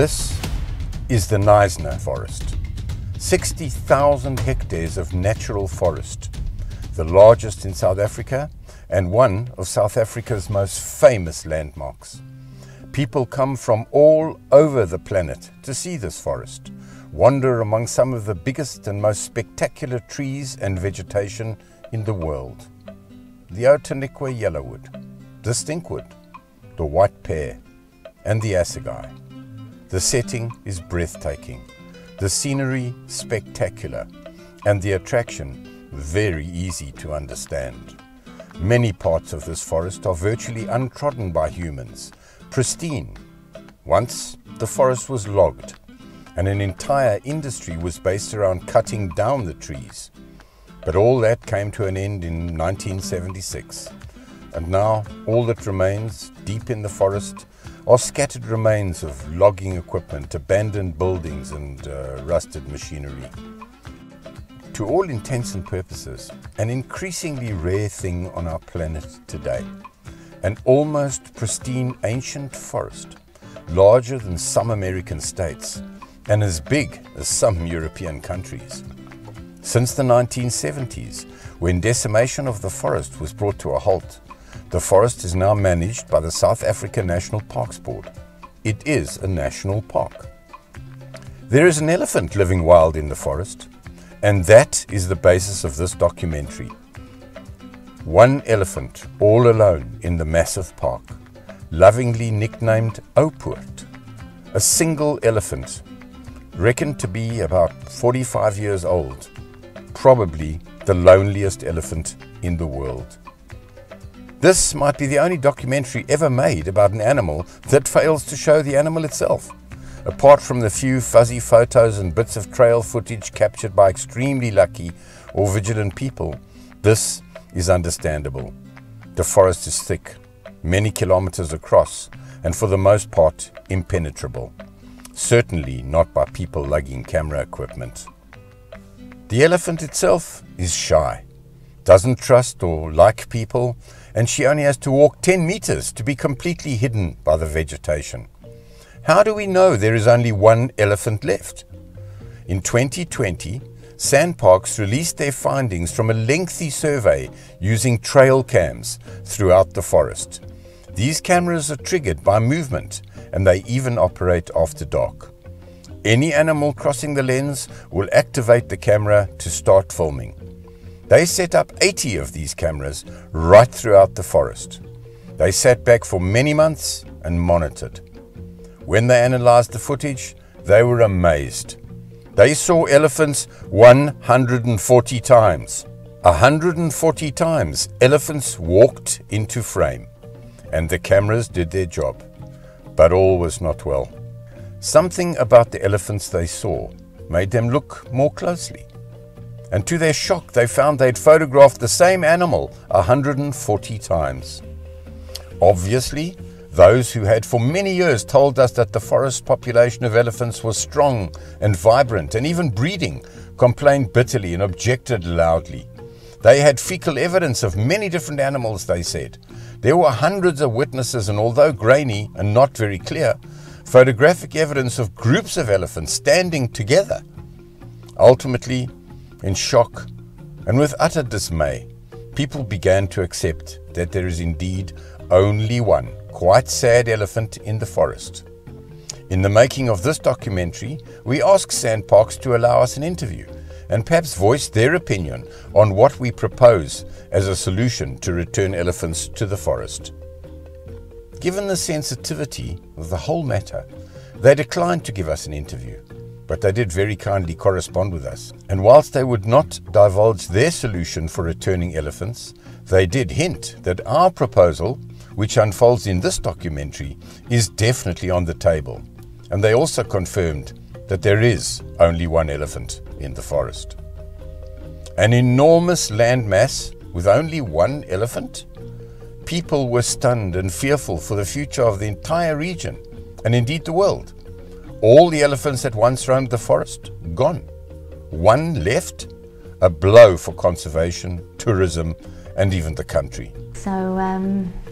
This is the Knysna forest. 60,000 hectares of natural forest, the largest in South Africa and one of South Africa's most famous landmarks. People come from all over the planet to see this forest, wander among some of the biggest and most spectacular trees and vegetation in the world. The Oupoot yellowwood, the stinkwood, the white pear and the assegai. The setting is breathtaking, the scenery spectacular, and the attraction very easy to understand. Many parts of this forest are virtually untrodden by humans, pristine. Once the forest was logged, and an entire industry was based around cutting down the trees. But all that came to an end in 1976, and now all that remains deep in the forest are scattered remains of logging equipment, abandoned buildings and rusted machinery. To all intents and purposes, an increasingly rare thing on our planet today. An almost pristine ancient forest, larger than some American states and as big as some European countries. Since the 1970s, when decimation of the forest was brought to a halt, the forest is now managed by the South African National Parks Board. It is a national park. There is an elephant living wild in the forest, and that is the basis of this documentary. One elephant all alone in the massive park, lovingly nicknamed Oupoot. A single elephant, reckoned to be about 45 years old, probably the loneliest elephant in the world. This might be the only documentary ever made about an animal that fails to show the animal itself. Apart from the few fuzzy photos and bits of trail footage captured by extremely lucky or vigilant people, this is understandable. The forest is thick, many kilometers across, and for the most part impenetrable. Certainly not by people lugging camera equipment. The elephant itself is shy, doesn't trust or like people, and she only has to walk 10 meters to be completely hidden by the vegetation. How do we know there is only one elephant left? In 2020, SANParks released their findings from a lengthy survey using trail cams throughout the forest. These cameras are triggered by movement, and they even operate after dark. Any animal crossing the lens will activate the camera to start filming. They set up 80 of these cameras right throughout the forest. They sat back for many months and monitored. When they analyzed the footage, they were amazed. They saw elephants 140 times. 140 times elephants walked into frame, and the cameras did their job. But all was not well. Something about the elephants they saw made them look more closely. And to their shock, they found they'd photographed the same animal 140 times. Obviously, those who had for many years told us that the forest population of elephants was strong and vibrant and even breeding complained bitterly and objected loudly. They had fecal evidence of many different animals, they said. There were hundreds of witnesses, and although grainy and not very clear, photographic evidence of groups of elephants standing together. Ultimately, in shock and with utter dismay, people began to accept that there is indeed only one quite sad elephant in the forest. In the making of this documentary, we asked SANParks to allow us an interview and perhaps voice their opinion on what we propose as a solution to return elephants to the forest. Given the sensitivity of the whole matter, they declined to give us an interview. But they did very kindly correspond with us. And whilst they would not divulge their solution for returning elephants, they did hint that our proposal, which unfolds in this documentary, is definitely on the table. And they also confirmed that there is only one elephant in the forest. An enormous landmass with only one elephant? People were stunned and fearful for the future of the entire region, and indeed the world. All the elephants that once roamed the forest, gone. One left? A blow for conservation, tourism, and even the country. So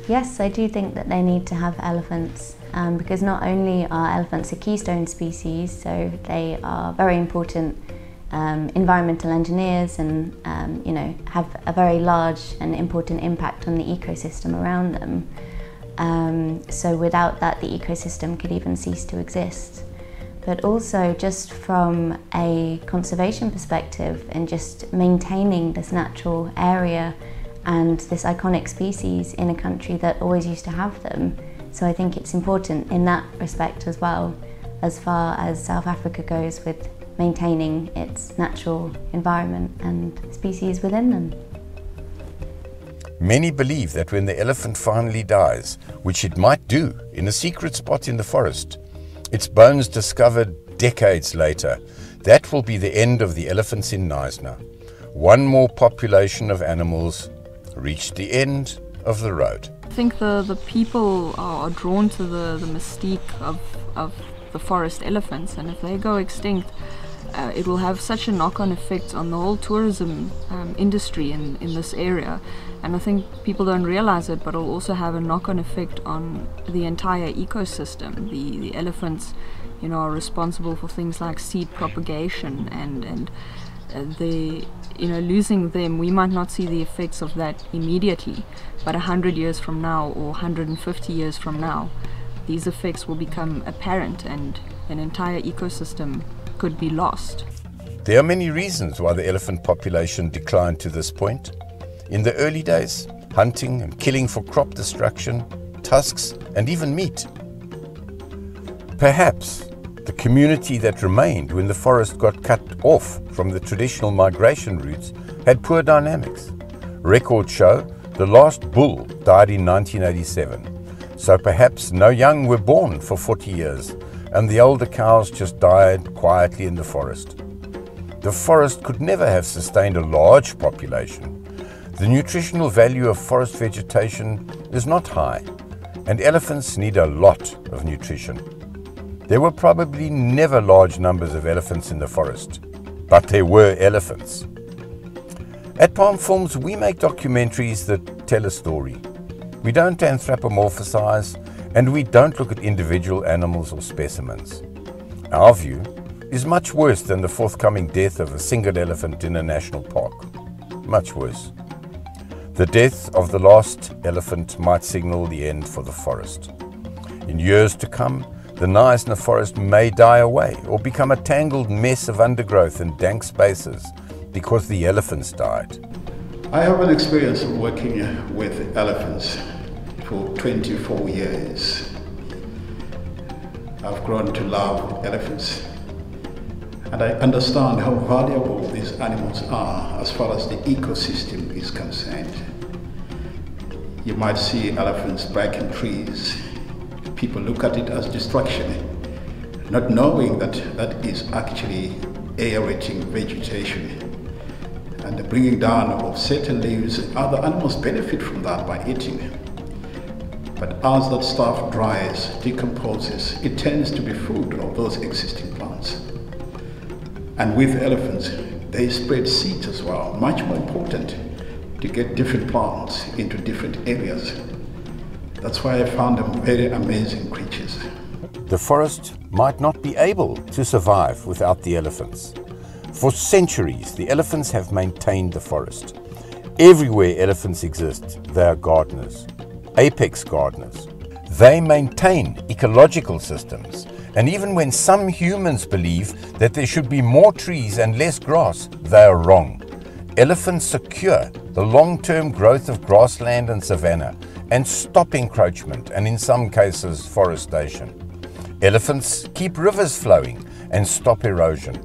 yes, I do think that they need to have elephants because not only are elephants a keystone species, so they are very important environmental engineers and have a very large and important impact on the ecosystem around them. So without that, the ecosystem could even cease to exist. But also just from a conservation perspective and just maintaining this natural area and this iconic species in a country that always used to have them. So I think it's important in that respect as well, as far as South Africa goes with maintaining its natural environment and species within them. Many believe that when the elephant finally dies, which it might do in a secret spot in the forest, its bones discovered decades later, that will be the end of the elephants in Knysna. One more population of animals reached the end of the road. I think the people are drawn to the mystique of the forest elephants, and if they go extinct, it will have such a knock-on effect on the whole tourism industry in this area. And I think people don't realize it, but it'll also have a knock-on effect on the entire ecosystem. The elephants, are responsible for things like seed propagation, and losing them, we might not see the effects of that immediately, but 100 years from now or 150 years from now, these effects will become apparent and an entire ecosystem could be lost. There are many reasons why the elephant population declined to this point. In the early days, hunting and killing for crop destruction, tusks, and even meat. Perhaps the community that remained when the forest got cut off from the traditional migration routes had poor dynamics. Records show the last bull died in 1987, so perhaps no young were born for 40 years, and the older cows just died quietly in the forest. The forest could never have sustained a large population. The nutritional value of forest vegetation is not high, and elephants need a lot of nutrition. There were probably never large numbers of elephants in the forest, but there were elephants. At Palm Films, we make documentaries that tell a story. We don't anthropomorphize, and we don't look at individual animals or specimens. Our view is much worse than the forthcoming death of a single elephant in a national park. Much worse. The death of the last elephant might signal the end for the forest. In years to come, the Knysna forest may die away or become a tangled mess of undergrowth and dank spaces because the elephants died. I have an experience of working with elephants for 24 years. I've grown to love elephants, and I understand how valuable these animals are as far as the ecosystem is concerned. You might see elephants breaking trees. People look at it as destruction, not knowing that that is actually aerating vegetation and the bringing down of certain leaves. Other animals benefit from that by eating. But as that stuff dries, decomposes, it tends to be food of those existing plants. And with elephants, they spread seeds as well, much more important to get different plants into different areas. That's why I found them very amazing creatures. The forest might not be able to survive without the elephants. For centuries, the elephants have maintained the forest. Everywhere elephants exist, they are gardeners, apex gardeners. They maintain ecological systems, and even when some humans believe that there should be more trees and less grass, they are wrong. Elephants secure the long-term growth of grassland and savanna and stop encroachment and, in some cases, forestation. Elephants keep rivers flowing and stop erosion.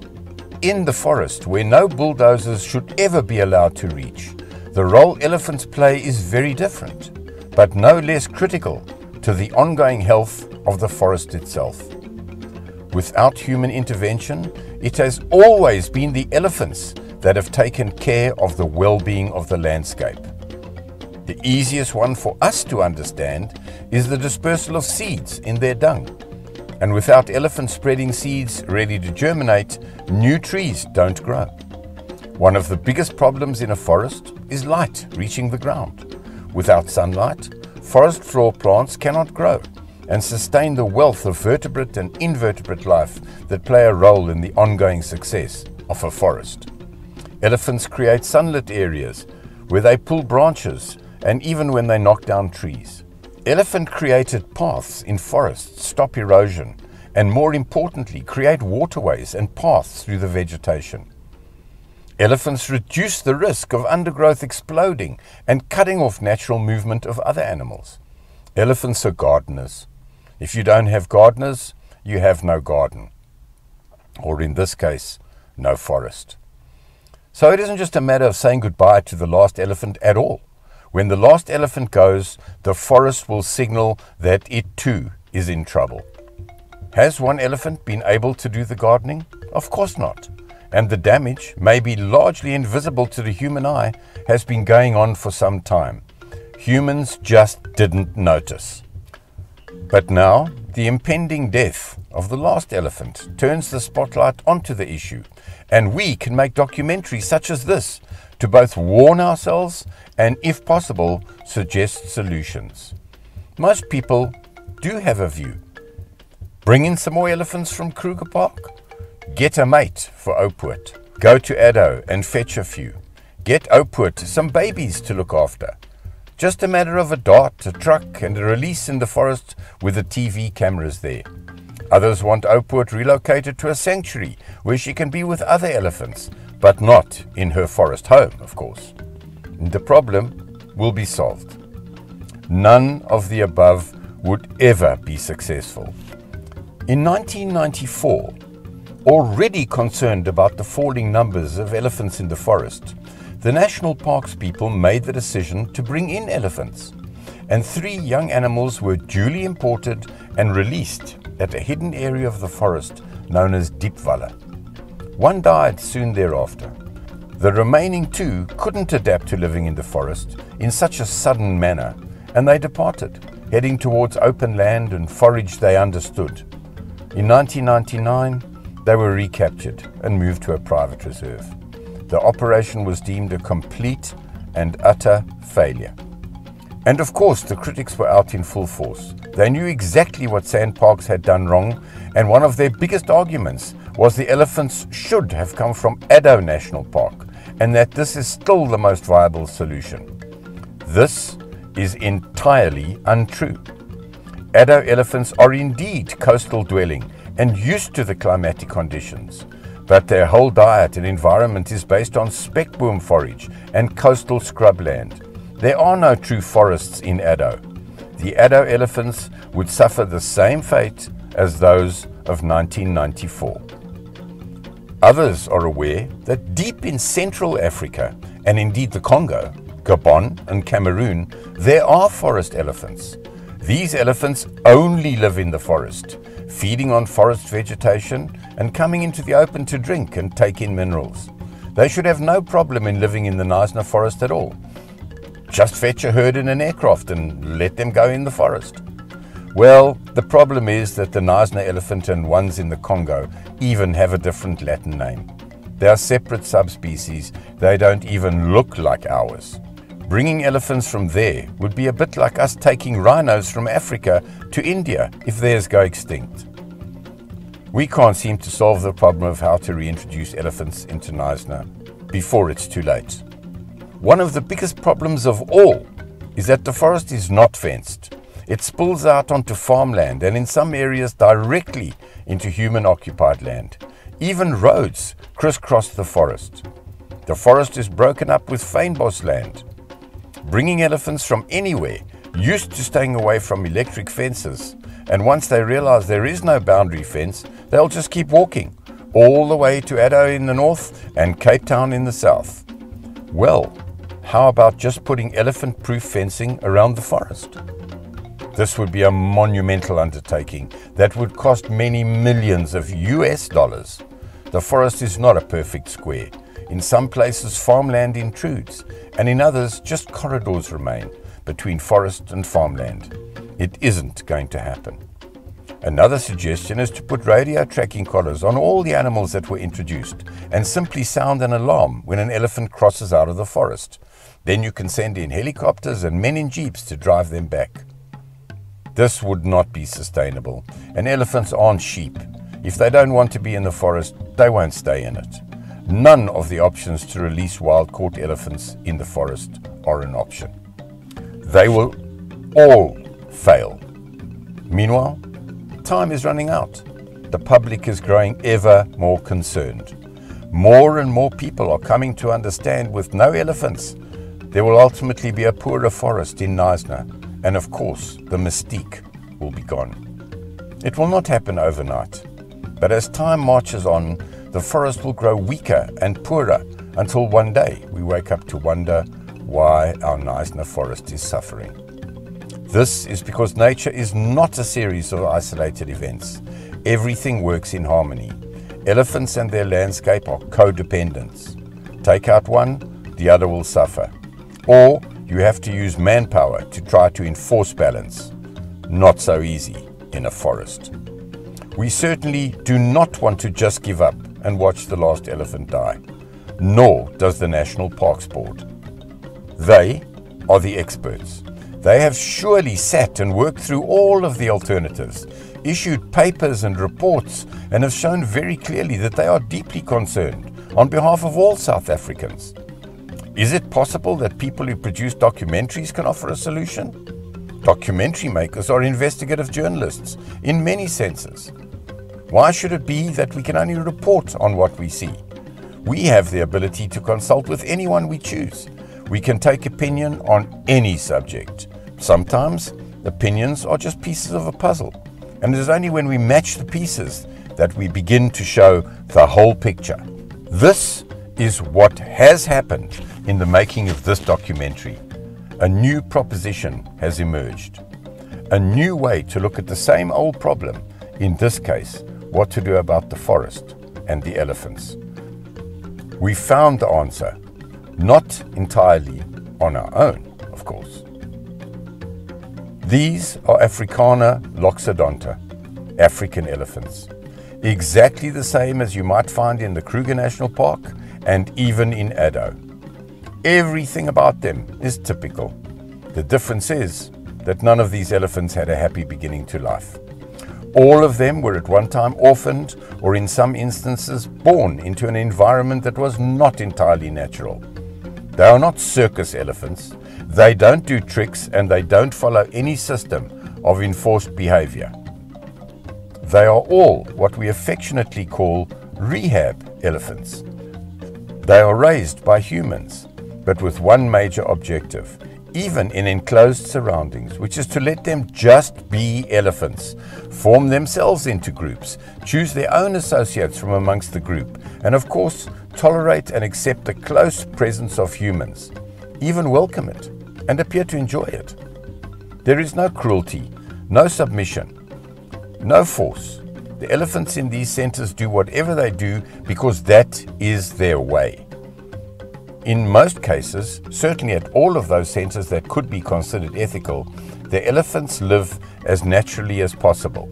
In the forest, where no bulldozers should ever be allowed to reach, the role elephants play is very different, but no less critical to the ongoing health of the forest itself. Without human intervention, it has always been the elephants that have taken care of the well-being of the landscape. The easiest one for us to understand is the dispersal of seeds in their dung. And without elephants spreading seeds ready to germinate, new trees don't grow. One of the biggest problems in a forest is light reaching the ground. Without sunlight, forest floor plants cannot grow, and sustain the wealth of vertebrate and invertebrate life that play a role in the ongoing success of a forest. Elephants create sunlit areas where they pull branches and even when they knock down trees. Elephant-created paths in forests stop erosion and, more importantly, create waterways and paths through the vegetation. Elephants reduce the risk of undergrowth exploding and cutting off natural movement of other animals. Elephants are gardeners. If you don't have gardeners, you have no garden. Or in this case, no forest. So it isn't just a matter of saying goodbye to the last elephant at all. When the last elephant goes, the forest will signal that it too is in trouble. Has one elephant been able to do the gardening? Of course not. And the damage, maybe largely invisible to the human eye, has been going on for some time. Humans just didn't notice. But now, the impending death of the last elephant turns the spotlight onto the issue, and we can make documentaries such as this to both warn ourselves and, if possible, suggest solutions. Most people do have a view. Bring in some more elephants from Kruger Park? Get a mate for Oupoot. Go to Addo and fetch a few. Get Oupoot some babies to look after. Just a matter of a dart, a truck and a release in the forest with the TV cameras there. Others want Oupoot relocated to a sanctuary where she can be with other elephants, but not in her forest home, of course. The problem will be solved. None of the above would ever be successful. In 1994, already concerned about the falling numbers of elephants in the forest, the National Parks people made the decision to bring in elephants, and 3 young animals were duly imported and released at a hidden area of the forest known as Diepwalle. 1 died soon thereafter. The remaining 2 couldn't adapt to living in the forest in such a sudden manner, and they departed, heading towards open land and forage they understood. In 1999, they were recaptured and moved to a private reserve. The operation was deemed a complete and utter failure. And of course, the critics were out in full force. They knew exactly what SANParks had done wrong, and one of their biggest arguments was the elephants should have come from Addo National Park, and that this is still the most viable solution. This is entirely untrue. Addo elephants are indeed coastal dwelling and used to the climatic conditions, but their whole diet and environment is based on speckboom forage and coastal scrubland. There are no true forests in Addo. The Addo elephants would suffer the same fate as those of 1994. Others are aware that deep in Central Africa, and indeed the Congo, Gabon and Cameroon, there are forest elephants. These elephants only live in the forest, feeding on forest vegetation and coming into the open to drink and take in minerals. They should have no problem in living in the Knysna forest at all. Just fetch a herd in an aircraft and let them go in the forest. Well, the problem is that the Knysna elephant and ones in the Congo even have a different Latin name. They are separate subspecies. They don't even look like ours. Bringing elephants from there would be a bit like us taking rhinos from Africa to India if theirs go extinct. We can't seem to solve the problem of how to reintroduce elephants into Knysna before it's too late. One of the biggest problems of all is that the forest is not fenced. It spills out onto farmland and in some areas directly into human-occupied land. Even roads crisscross the forest. The forest is broken up with fynbos land. Bringing elephants from anywhere, used to staying away from electric fences, and once they realize there is no boundary fence, they'll just keep walking, all the way to Addo in the north and Cape Town in the south. Well, how about just putting elephant-proof fencing around the forest? This would be a monumental undertaking that would cost many millions of US dollars. The forest is not a perfect square. In some places, farmland intrudes, and in others, just corridors remain between forest and farmland. It isn't going to happen. Another suggestion is to put radio tracking collars on all the animals that were introduced and simply sound an alarm when an elephant crosses out of the forest. Then you can send in helicopters and men in jeeps to drive them back. This would not be sustainable, and elephants aren't sheep. If they don't want to be in the forest, they won't stay in it. None of the options to release wild-caught elephants in the forest are an option. They will all fail. Meanwhile, time is running out. The public is growing ever more concerned. More and more people are coming to understand with no elephants, there will ultimately be a poorer forest in Knysna, and of course, the mystique will be gone. It will not happen overnight, but as time marches on, the forest will grow weaker and poorer until one day we wake up to wonder why our Knysna forest is suffering. This is because nature is not a series of isolated events. Everything works in harmony. Elephants and their landscape are codependents. Take out one, the other will suffer. Or you have to use manpower to try to enforce balance. Not so easy in a forest. We certainly do not want to just give up and watch the last elephant die, nor does the National Parks Board. They are the experts. They have surely sat and worked through all of the alternatives, issued papers and reports, and have shown very clearly that they are deeply concerned on behalf of all South Africans. Is it possible that people who produce documentaries can offer a solution? Documentary makers are investigative journalists in many senses. Why should it be that we can only report on what we see? We have the ability to consult with anyone we choose. We can take opinion on any subject. Sometimes opinions are just pieces of a puzzle, and it is only when we match the pieces that we begin to show the whole picture. This is what has happened in the making of this documentary. A new proposition has emerged. A new way to look at the same old problem, in this case, what to do about the forest and the elephants. We found the answer, not entirely on our own, of course. These are Africana loxodonta, African elephants, exactly the same as you might find in the Kruger National Park and even in Addo. Everything about them is typical. The difference is that none of these elephants had a happy beginning to life. All of them were at one time orphaned, or in some instances born into an environment that was not entirely natural. They are not circus elephants. They don't do tricks, and they don't follow any system of enforced behavior. They are all what we affectionately call rehab elephants. They are raised by humans, but with one major objective, even in enclosed surroundings, which is to let them just be elephants, form themselves into groups, choose their own associates from amongst the group, and of course, tolerate and accept the close presence of humans, even welcome it, and appear to enjoy it. There is no cruelty, no submission, no force. The elephants in these centers do whatever they do because that is their way. In most cases, certainly at all of those centers that could be considered ethical, the elephants live as naturally as possible.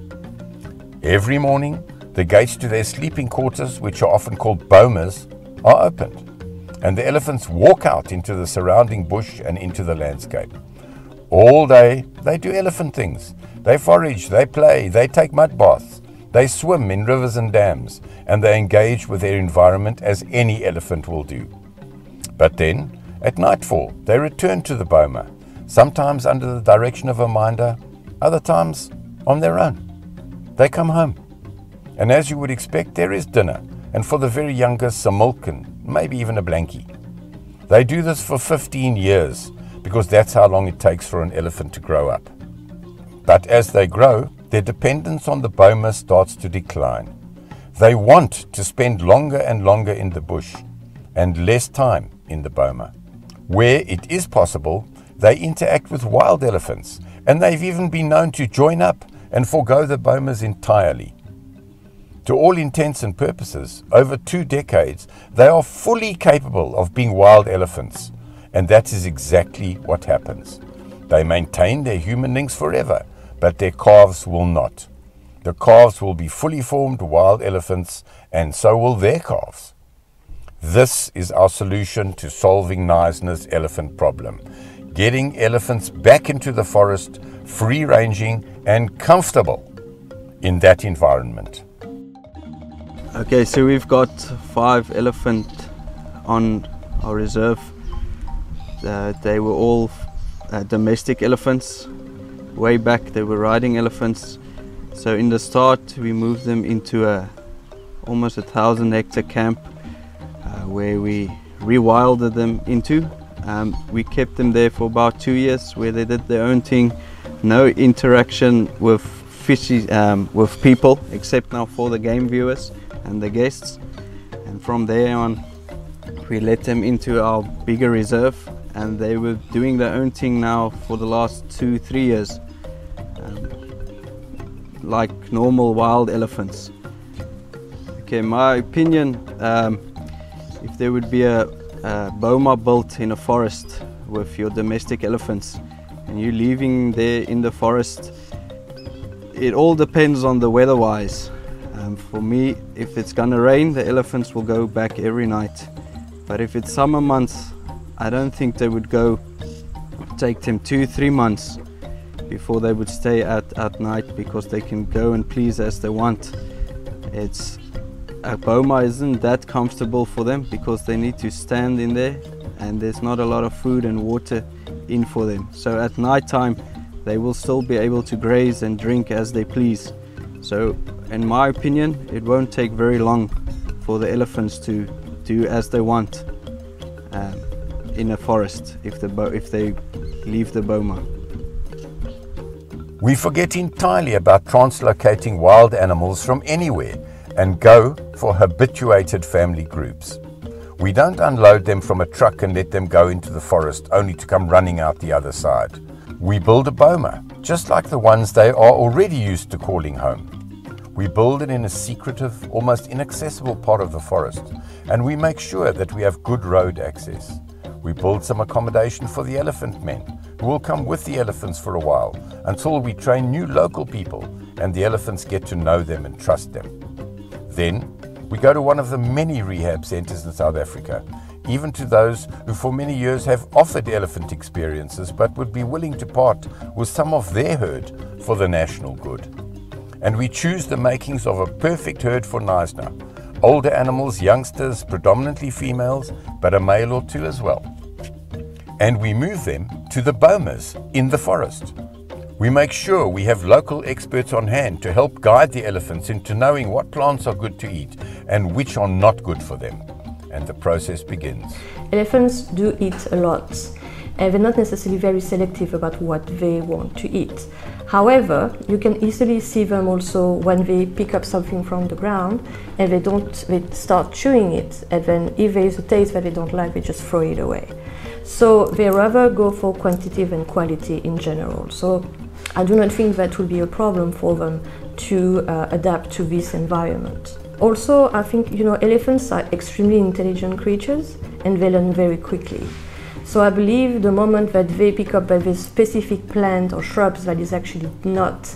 Every morning, the gates to their sleeping quarters, which are often called bomas, are opened, and the elephants walk out into the surrounding bush and into the landscape. All day, they do elephant things. They forage, they play, they take mud baths, they swim in rivers and dams, and they engage with their environment as any elephant will do. But then, at nightfall, they return to the boma, sometimes under the direction of a minder, other times on their own. They come home, and as you would expect, there is dinner, and for the very youngest, some milk and maybe even a blankie. They do this for 15 years, because that's how long it takes for an elephant to grow up. But as they grow, their dependence on the boma starts to decline. They want to spend longer and longer in the bush, and less time in the boma. Where it is possible, they interact with wild elephants, and they've even been known to join up and forego the bomas entirely. To all intents and purposes, over 2 decades, they are fully capable of being wild elephants, and that is exactly what happens. They maintain their human links forever, but their calves will not. The calves will be fully formed wild elephants, and so will their calves. This is our solution to solving Knysna's elephant problem. Getting elephants back into the forest, free-ranging and comfortable in that environment. Okay, so we've got 5 elephants on our reserve. They were all domestic elephants. Way back they were riding elephants. So in the start we moved them into almost 1,000-hectare camp where we rewilded them into. We kept them there for about 2 years where they did their own thing. No interaction with with people except now for the game viewers and the guests. And from there on we let them into our bigger reserve, and they were doing their own thing now for the last 2-3 years, like normal wild elephants. Okay, my opinion, if there would be a boma built in a forest with your domestic elephants and you leaving there in the forest, it all depends on the weather-wise. For me, if it's gonna rain, the elephants will go back every night. But if it's summer months, I don't think they would go. Take them 2-3 months before they would stay at night, because they can go and please as they want. A boma isn't that comfortable for them because they need to stand in there and there's not a lot of food and water in for them. So at night time they will still be able to graze and drink as they please. So in my opinion, it won't take very long for the elephants to do as they want in a forest if they leave the boma. We forget entirely about translocating wild animals from anywhere and go for habituated family groups. We don't unload them from a truck and let them go into the forest only to come running out the other side. We build a boma, just like the ones they are already used to calling home. We build it in a secretive, almost inaccessible part of the forest, and we make sure that we have good road access. We build some accommodation for the elephant men, who will come with the elephants for a while, until we train new local people and the elephants get to know them and trust them. Then, we go to one of the many rehab centers in South Africa, even to those who for many years have offered elephant experiences but would be willing to part with some of their herd for the national good. And we choose the makings of a perfect herd for Knysna. Older animals, youngsters, predominantly females, but a male or two as well. And we move them to the bomas in the forest. We make sure we have local experts on hand to help guide the elephants into knowing what plants are good to eat and which are not good for them. And the process begins. Elephants do eat a lot, and they're not necessarily very selective about what they want to eat. However, you can easily see them also when they pick up something from the ground and they start chewing it, and then if there is a taste that they don't like, they just throw it away. So they rather go for quantity than quality in general. So I do not think that will be a problem for them to adapt to this environment. Also, I think, elephants are extremely intelligent creatures and they learn very quickly. So I believe the moment that they pick up a specific plant or shrubs that is actually not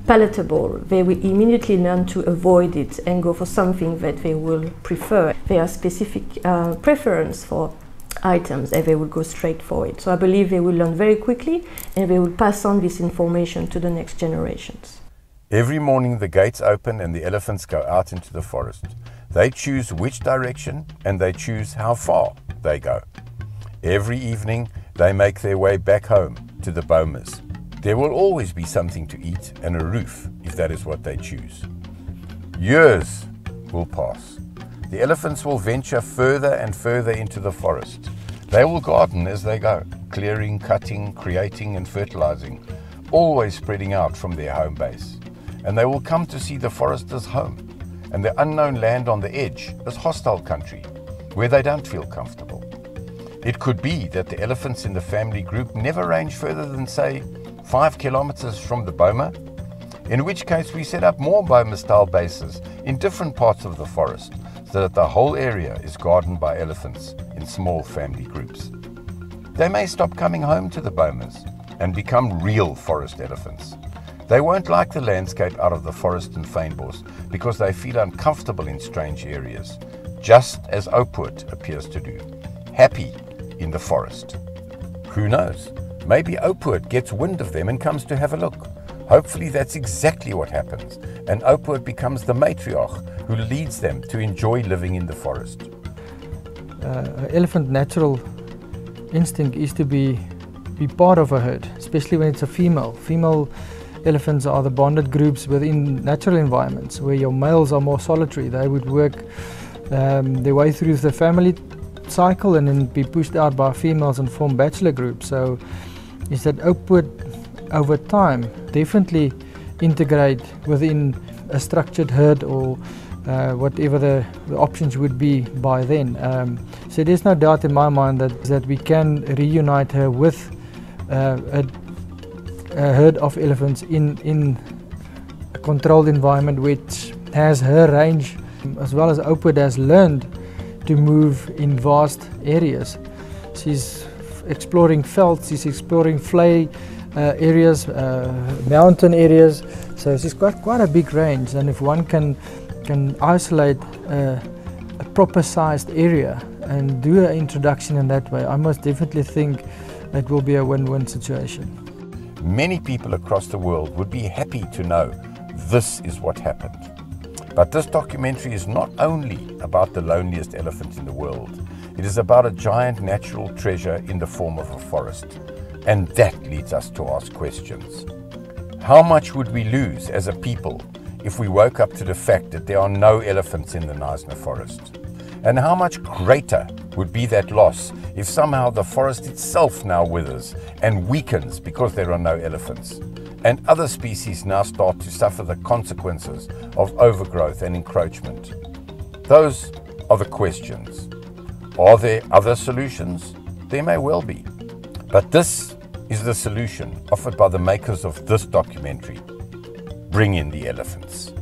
palatable, they will immediately learn to avoid it and go for something that they will prefer. They have specific preference for items and they will go straight for it. So I believe they will learn very quickly and they will pass on this information to the next generations. Every morning the gates open and the elephants go out into the forest. They choose which direction and they choose how far they go. Every evening they make their way back home to the bomas. There will always be something to eat and a roof if that is what they choose. Years will pass. The elephants will venture further and further into the forest. They will garden as they go, clearing, cutting, creating and fertilizing, always spreading out from their home base. And they will come to see the forest as home, and the unknown land on the edge as hostile country, where they don't feel comfortable. It could be that the elephants in the family group never range further than, say, 5 kilometers from the boma, in which case we set up more boma-style bases in different parts of the forest, so that the whole area is gardened by elephants in small family groups. They may stop coming home to the bomas and become real forest elephants. They won't like the landscape out of the forest and fynbos because they feel uncomfortable in strange areas, just as Oupoot appears to do, happy in the forest. Who knows? Maybe Oupoot gets wind of them and comes to have a look. Hopefully that's exactly what happens, and Oupoot becomes the matriarch who leads them to enjoy living in the forest. Elephant natural instinct is to be part of a herd, especially when it's a female. Female elephants are the bonded groups within natural environments where your males are more solitary. They would work their way through the family cycle and then be pushed out by females and form bachelor groups. So is that Oupoot over time definitely integrate within a structured herd or whatever the options would be by then. So there's no doubt in my mind that we can reunite her with a herd of elephants in a controlled environment which has her range, as well as Oupoot has learned to move in vast areas. She's exploring velds, she's exploring vlei areas, mountain areas, so she's got quite a big range, and if one can isolate a proper sized area and do an introduction in that way, I most definitely think it will be a win-win situation. Many people across the world would be happy to know this is what happened. But this documentary is not only about the loneliest elephant in the world, it is about a giant natural treasure in the form of a forest. And that leads us to ask questions. How much would we lose as a people if we woke up to the fact that there are no elephants in the Knysna forest? And how much greater would be that loss if somehow the forest itself now withers and weakens because there are no elephants, and other species now start to suffer the consequences of overgrowth and encroachment? Those are the questions. Are there other solutions? There may well be. But this is the solution offered by the makers of this documentary. Bring in the elephants.